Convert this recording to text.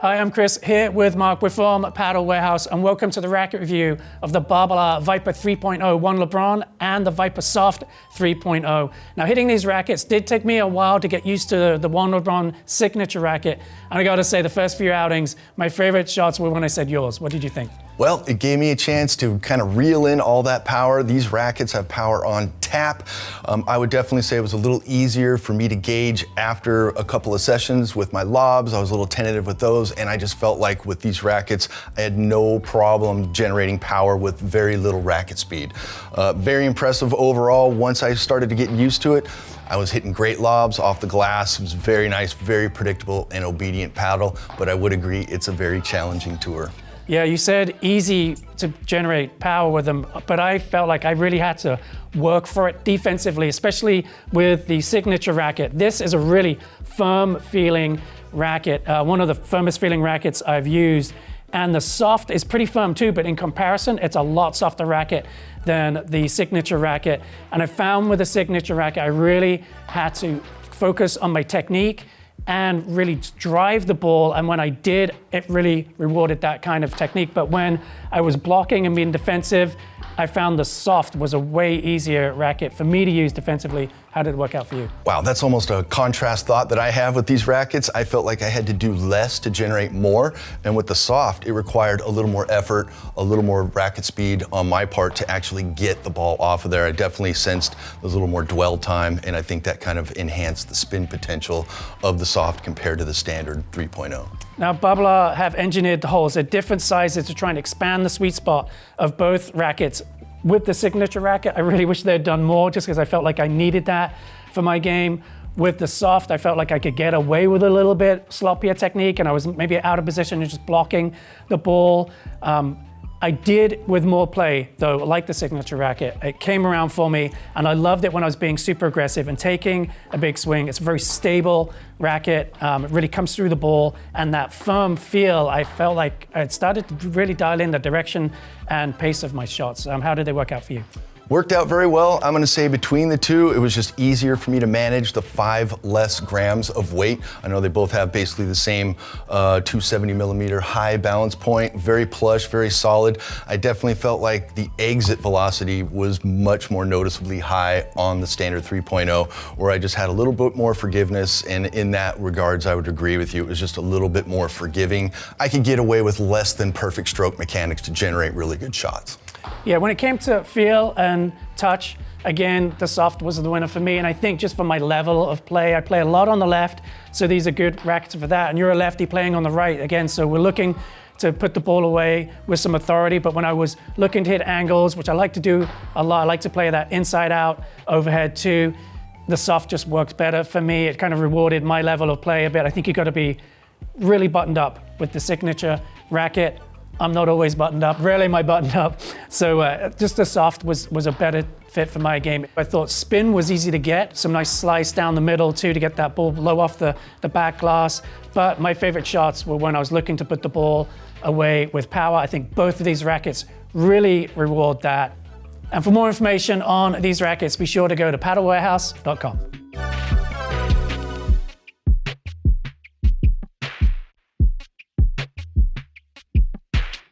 Hi, I'm Chris here with Mark. We're from PADEL Warehouse and welcome to the racket review of the Babolat Viper 3.0 One Lebron and the Viper Soft 3.0. Now hitting these rackets did take me a while to get used to the One Lebron signature racket. And I gotta say the first few outings, my favorite shots were when I said yours. What did you think? Well, it gave me a chance to kind of reel in all that power. These rackets have power on tap. I would definitely say it was a little easier for me to gauge after a couple of sessions with my lobs. I was a little tentative with those, and I just felt like with these rackets, I had no problem generating power with very little racket speed. Very impressive overall. Once I started to get used to it, I was hitting great lobs off the glass. It was very nice, very predictable and obedient paddle, but I would agree it's a very challenging tour. Yeah, you said easy to generate power with them, but I felt like I really had to work for it defensively, especially with the signature racket. This is a really firm feeling racket, one of the firmest feeling rackets I've used. And the soft is pretty firm too, but in comparison, it's a lot softer racket than the signature racket. And I found with the signature racket, I really had to focus on my technique and really drive the ball, and when I did, it really rewarded that kind of technique. But when I was blocking and being defensive, I found the soft was a way easier racket for me to use defensively. How did it work out for you? Wow, that's almost a contrast thought that I have with these rackets. I felt like I had to do less to generate more, and with the soft, it required a little more effort, a little more racket speed on my part to actually get the ball off of there. I definitely sensed there's a little more dwell time, and I think that kind of enhanced the spin potential of the soft compared to the standard 3.0. Now, Babolat have engineered the holes at different sizes to try and expand the sweet spot of both rackets. With the signature racket, I really wish they'd done more just because I felt like I needed that for my game. With the soft, I felt like I could get away with a little bit sloppier technique, and I was maybe out of position and just blocking the ball. I did with more play, though, like the signature racket. It came around for me, and I loved it when I was being super aggressive and taking a big swing. It's a very stable racket. It really comes through the ball, and that firm feel, I felt like I started to really dial in the direction and pace of my shots. How did they work out for you? Worked out very well. I'm gonna say between the two, it was just easier for me to manage the 5 less grams of weight. I know they both have basically the same 270 millimeter high balance point, very plush, very solid. I definitely felt like the exit velocity was much more noticeably high on the standard 3.0, where I just had a little bit more forgiveness, and in that regards, I would agree with you. It was just a little bit more forgiving. I could get away with less than perfect stroke mechanics to generate really good shots. Yeah, when it came to feel and touch, again, the soft was the winner for me. And I think just for my level of play, I play a lot on the left, so these are good rackets for that. And you're a lefty playing on the right again, so we're looking to put the ball away with some authority. But when I was looking to hit angles, which I like to do a lot, I like to play that inside out overhead too, the soft just worked better for me. It kind of rewarded my level of play a bit. I think you got to be really buttoned up with the signature racket. I'm not always buttoned up, rarely am I buttoned up. So just the soft was a better fit for my game. I thought spin was easy to get, some nice slice down the middle too to get that ball low off the back glass. But my favorite shots were when I was looking to put the ball away with power. I think both of these rackets really reward that. And for more information on these rackets, be sure to go to padelwarehouse.com.